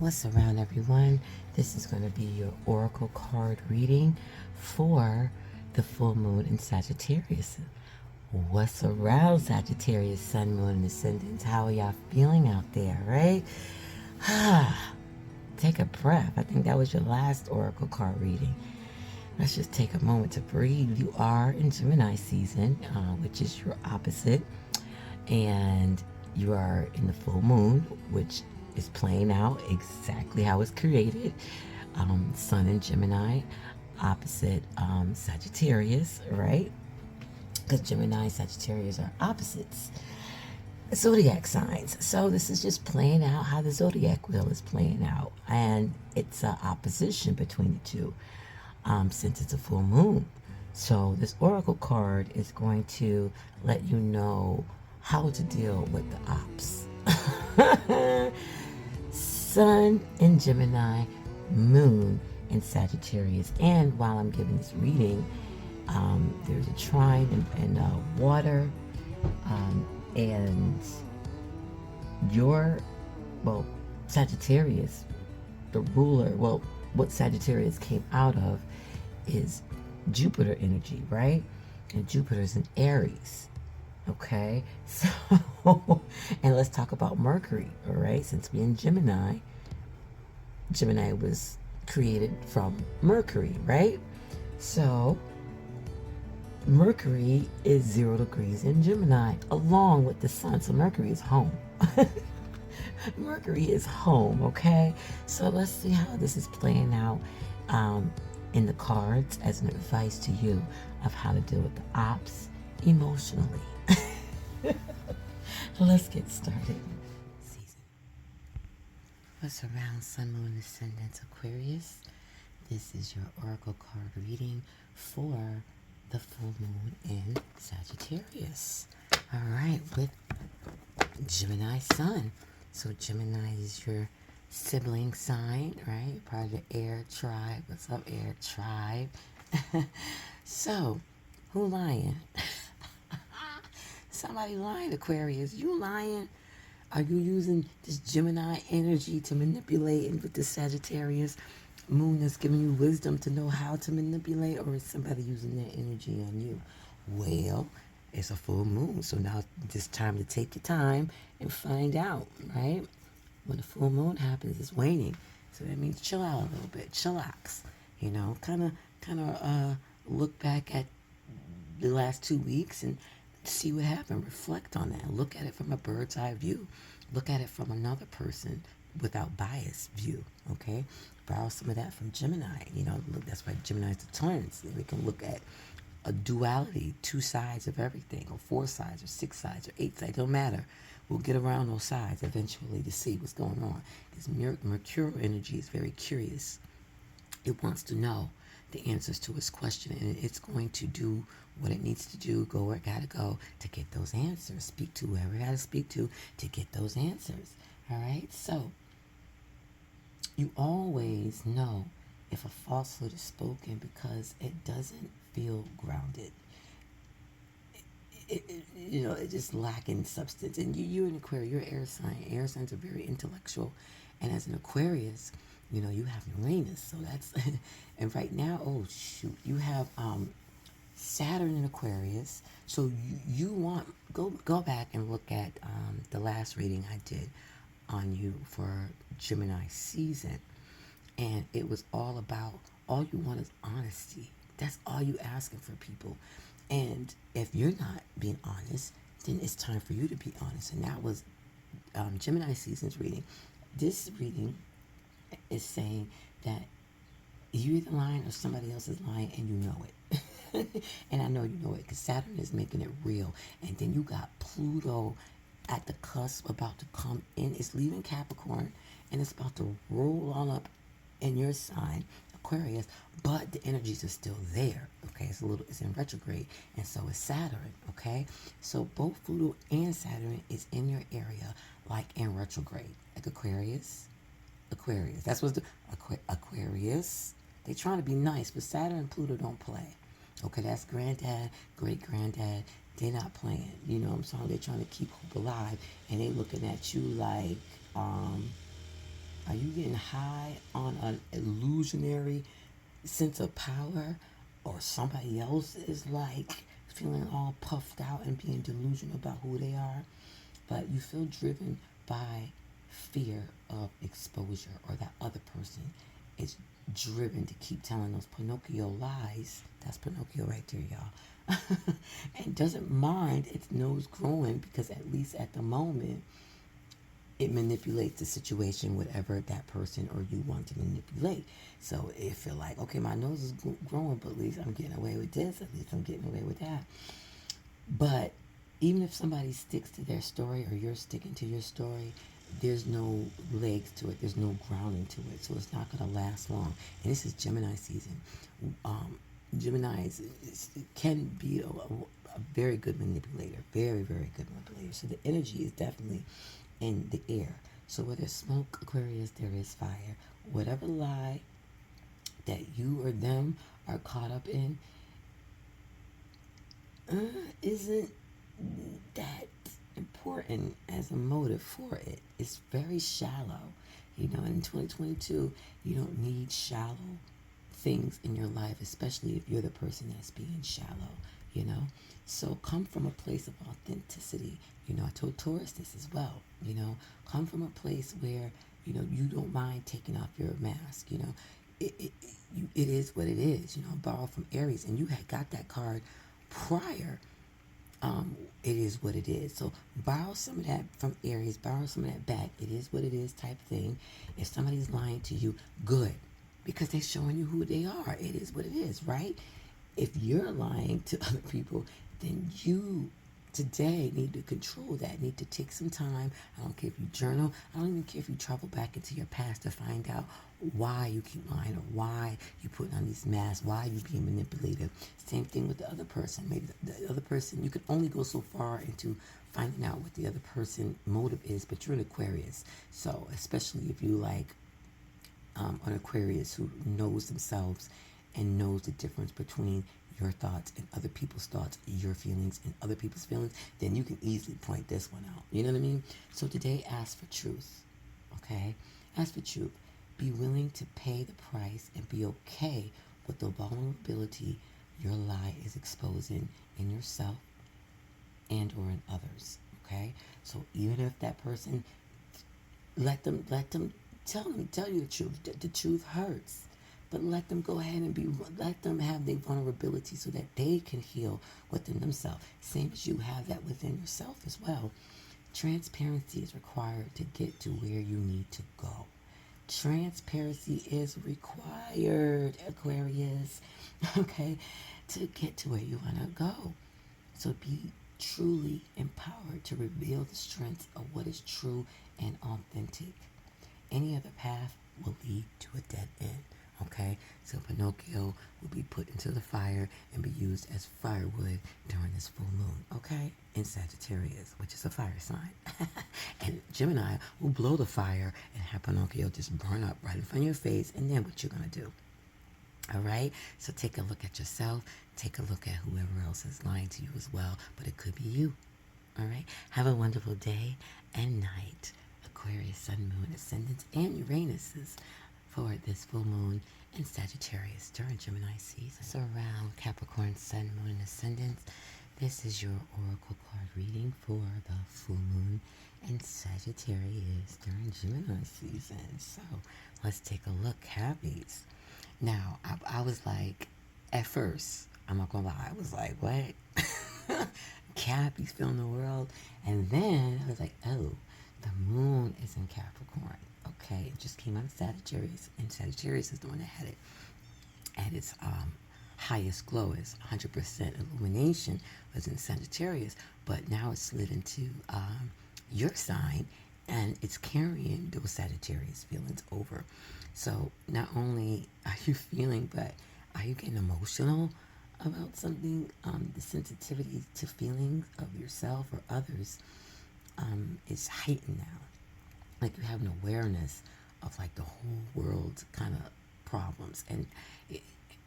What's around, everyone? This is going to be your oracle card reading for the full moon in Sagittarius. What's around, Sagittarius, sun, moon, and ascendant? How are y'all feeling out there, right? Take a breath. I think that was your last oracle card reading. Let's just take a moment to breathe. You are in Gemini season, which is your opposite, and you are in the full moon, which is playing out exactly how it's created. Sun in Gemini, opposite Sagittarius, right? Because Gemini and Sagittarius are opposites. Zodiac signs. So this is just playing out how the zodiac wheel is playing out, and it's an opposition between the two, since it's a full moon. So this oracle card is going to let you know how to deal with the ops. Sun in Gemini, moon in Sagittarius. And while I'm giving this reading, there's a trine in water, and Sagittarius, the ruler, what Sagittarius came out of is Jupiter energy, right? And Jupiter's in Aries. Okay, so, and let's talk about Mercury, all right? Since we're in Gemini, Gemini was created from Mercury, right? So, Mercury is 0 degrees in Gemini, along with the sun. So, Mercury is home. Mercury is home, okay? So, let's see how this is playing out in the cards as an advice to you of how to deal with the ops emotionally. Let's get started. Season. What's around, sun, moon, ascendant, Aquarius? This is your oracle card reading for the full moon in Sagittarius. All right, with Gemini sun. So Gemini is your sibling sign, right? Part of the air tribe. What's up, air tribe? So, who lying? Somebody lying, Aquarius. You lying? Are you using this Gemini energy to manipulate, and with the Sagittarius moon that's giving you wisdom to know how to manipulate, or is somebody using that energy on you? Well, it's a full moon, so now it's time to take your time and find out, right? When the full moon happens, it's waning, so that means chill out a little bit, chillax. You know, kind of look back at the last 2 weeks and see what happened. Reflect on that. Look at it from a bird's eye view. Look at it from another person without bias view. Okay, borrow some of that from Gemini. You know, look, that's why Gemini is the twins. We can look at a duality, 2 sides of everything, or 4 sides, or 6 sides, or 8 sides. Don't matter. We'll get around those sides eventually to see what's going on. Because Mercurial energy is very curious. It wants to know the answers to its question, and it's going to do what it needs to do, go where it gotta go to get those answers, speak to whoever it gotta speak to get those answers. All right, so you always know if a falsehood is spoken because it doesn't feel grounded. It's just lacking substance. And you're an Aquarius, you're an air sign. Air signs are very intellectual, and as an Aquarius, you know, you have Uranus, so that's and right now, oh shoot, you have Saturn in Aquarius. So you want go back and look at the last reading I did on you for Gemini season, and it was all about, all you want is honesty. That's all you asking for, people. And if you're not being honest, then it's time for you to be honest. And that was Gemini season's reading. This reading is saying that you're either lying or somebody else is lying, and you know it. And I know you know it because Saturn is making it real. And then you got Pluto at the cusp, about to come in. It's leaving Capricorn, and it's about to roll all up in your sign, Aquarius, but the energies are still there. Okay, it's in retrograde, and so is Saturn. Okay, so both Pluto and Saturn is in your area, like in retrograde, like Aquarius. That's what's the Aquarius. They trying to be nice, but Saturn and Pluto don't play. Okay, that's granddad, great granddad. They're not playing. You know what I'm saying? They're trying to keep hope alive, and they looking at you like, Are you getting high on an illusionary sense of power, or somebody else is like feeling all puffed out and being delusional about who they are? But you feel driven by fear of exposure, or that other person is driven to keep telling those Pinocchio lies. That's Pinocchio right there, y'all. And doesn't mind its nose growing, because at least at the moment it manipulates the situation, whatever that person or you want to manipulate. So if you're like, okay, my nose is growing, but at least I'm getting away with this, at least I'm getting away with that. But even if somebody sticks to their story, or you're sticking to your story, there's no legs to it, there's no grounding to it, so it's not going to last long. And this is Gemini season. Gemini can be a very good manipulator, very, very good manipulator. So the energy is definitely in the air. So where there's smoke, Aquarius, there is fire. Whatever lie that you or them are caught up in isn't that important as a motive for it. It's very shallow. You know, in 2022, you don't need shallow things in your life, especially if you're the person that's being shallow, you know? So come from a place of authenticity. You know, I told Taurus this as well, you know, come from a place where, you know, you don't mind taking off your mask, you know. It is what it is, you know. Borrow from Aries, and you had got that card prior. It is what it is. So borrow some of that from Aries, borrow some of that back. It is what it is type thing. If somebody's lying to you, good, because they're showing you who they are. It is what it is, right? If you're lying to other people, then you today need to control that, need to take some time. I don't care if you journal. I don't even care if you travel back into your past to find out why you keep lying, or why you put on these masks, why you being manipulative. Same thing with the other person. Maybe the other person, you can only go so far into finding out what the other person motive is, but you're an Aquarius. So especially if you like an Aquarius who knows themselves and knows the difference between your thoughts and other people's thoughts, your feelings and other people's feelings, then you can easily point this one out. You know what I mean? So today, ask for truth. Okay? Ask for truth. Be willing to pay the price and be okay with the vulnerability your lie is exposing in yourself and or in others. Okay? So even if that person, let them tell you the truth. The truth hurts. But let them go ahead and let them have their vulnerability so that they can heal within themselves. Same as you have that within yourself as well. Transparency is required to get to where you need to go. Transparency is required, Aquarius, okay, to get to where you want to go. So be truly empowered to reveal the strengths of what is true and authentic. Any other path will lead to a dead end. Okay, so Pinocchio will be put into the fire and be used as firewood during this full moon, okay, in Sagittarius, which is a fire sign. And Gemini will blow the fire and have Pinocchio just burn up right in front of your face, and then what you're going to do. All right, so take a look at yourself, take a look at whoever else is lying to you as well, but it could be you. All right, have a wonderful day and night, Aquarius, Sun, Moon, Ascendants, and Uranuses, for this full moon in Sagittarius during Gemini season. So around Capricorn, Sun, Moon, and Ascendants, this is your oracle card reading for the full moon in Sagittarius during Gemini season. So let's take a look, Cappies. Now, I was like, at first, I'm not gonna lie, I was like, what? Cappies filling the world? And then I was like, oh, the moon is in Capricorn. Okay, it just came out of Sagittarius, and Sagittarius is the one that had it at its highest glow. Is 100% illumination was in Sagittarius, but now it's slid into your sign, and it's carrying those Sagittarius feelings over. So not only are you feeling, but are you getting emotional about something? The sensitivity to feelings of yourself or others is heightened now. Like you have an awareness of like the whole world's kind of problems,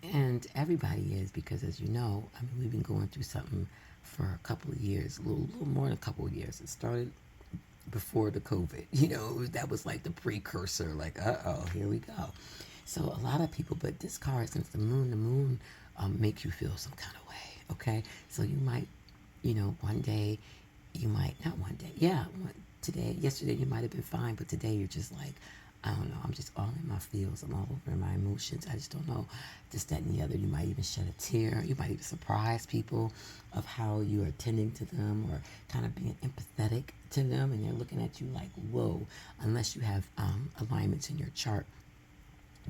and everybody is, because as you know, I mean, we've been going through something for a couple of years, a little more than a couple of years. It started before the COVID. That was like the precursor, like, here we go. So a lot of people, but this card, since the moon make you feel some kind of way, okay? So you might, one day, you might, not one day, yeah, yesterday you might have been fine, but today you're just like, I don't know, I'm just all in my feels, I'm all over in my emotions, I just don't know, this, that, and the other. You might even shed a tear, you might even surprise people of how you are tending to them, or kind of being empathetic to them, and they're looking at you like, whoa, unless you have alignments in your chart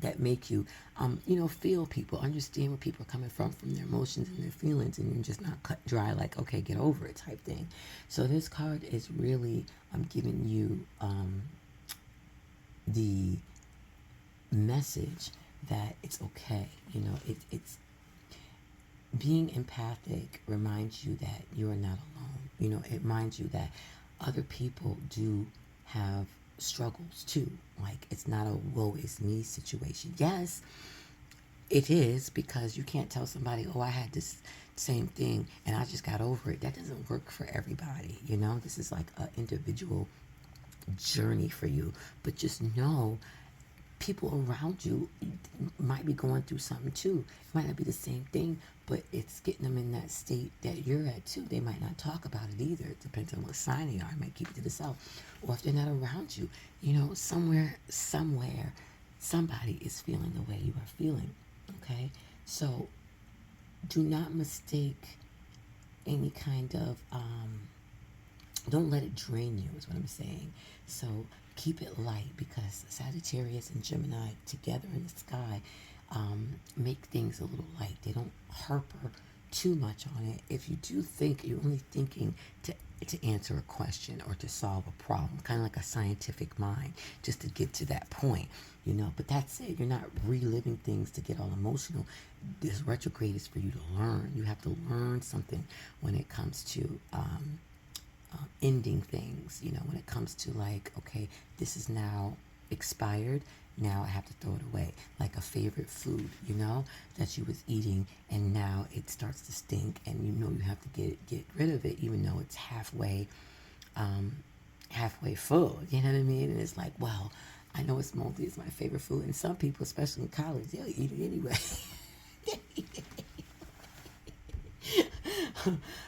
that make you, feel people, understand where people are coming from their emotions and their feelings, and you're just not cut dry, like, okay, get over it type thing. So this card is really giving you the message that it's okay. It's being empathic reminds you that you are not alone. It reminds you that other people do have struggles too. Like, it's not a woe is me situation. Yes, it is, because you can't tell somebody, oh, I had this same thing and I just got over it. That doesn't work for everybody. This is like an individual journey for you. But just know, people around you might be going through something too. It might not be the same thing, but it's getting them in that state that you're at too. They might not talk about it either. It depends on what sign they are. They might keep it to themselves. Or if they're not around you, somewhere, somebody is feeling the way you are feeling. Okay? So do not mistake any kind of, don't let it drain you, is what I'm saying. So keep it light, because Sagittarius and Gemini together in the sky make things a little light. They don't harper too much on it. If you do think, you're only thinking to answer a question or to solve a problem, kind of like a scientific mind, just to get to that point, But that's it. You're not reliving things to get all emotional. This retrograde is for you to learn. You have to learn something when it comes to ending things, when it comes to, like, okay, this is now expired, now I have to throw it away. Like a favorite food, that you was eating, and now it starts to stink, and you have to get rid of it, even though it's halfway full. You know what I mean? And it's like, well, I know it's moldy, it's my favorite food, and some people, especially in college, they'll eat it anyway.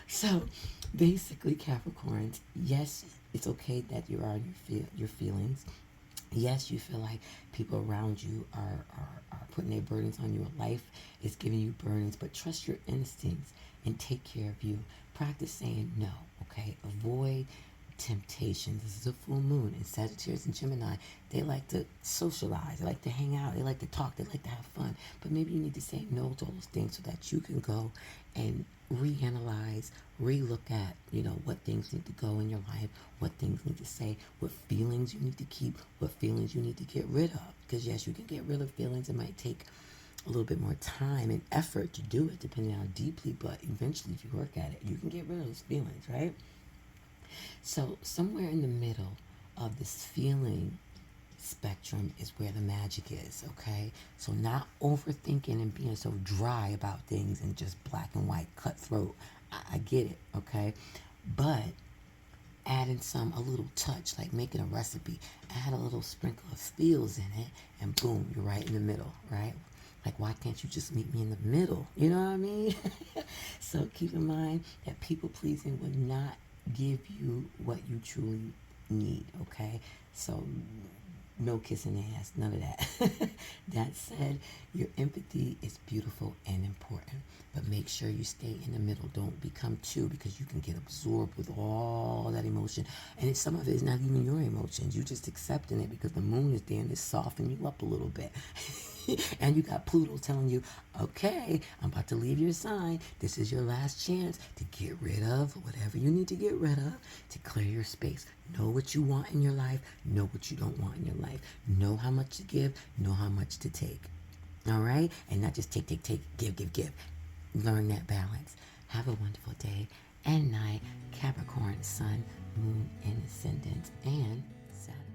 So basically, Capricorns, yes, it's okay that you are your feelings. Yes, you feel like people around you are putting their burdens on you. Life is giving you burdens, but trust your instincts and take care of you. Practice saying no, okay? Avoid temptation. This is a full moon, and Sagittarius and Gemini, they like to socialize, they like to hang out, they like to talk, they like to have fun. But maybe you need to say no to all those things so that you can go and reanalyze, relook at, what things need to go in your life, what things need to say, what feelings you need to keep, what feelings you need to get rid of. Because yes, you can get rid of feelings. It might take a little bit more time and effort to do it, depending on how deeply, but eventually, if you work at it, you can get rid of those feelings, right? So somewhere in the middle of this feeling spectrum is where the magic is, okay? So not overthinking and being so dry about things and just black and white, cutthroat. I get it, okay? But adding a little touch, like making a recipe, add a little sprinkle of feels in it, and boom, you're right in the middle, right? Like, why can't you just meet me in the middle? You know what I mean? So keep in mind that people pleasing will not give you what you truly need, okay? So no kissing ass, none of that. That said, your empathy is beautiful and important, but make sure you stay in the middle. Don't become two, because you can get absorbed with all that emotion, and some of it is not even your emotions. You just accepting it because the moon is there and it's softening you up a little bit. And you got Pluto telling you, okay, I'm about to leave your sign. This is your last chance to get rid of whatever you need to get rid of to clear your space. Know what you want in your life. Know what you don't want in your life. Know how much to give. Know how much to take. All right? And not just take, give. Learn that balance. Have a wonderful day and night. Capricorn, Sun, Moon, and Ascendant, and Saturn.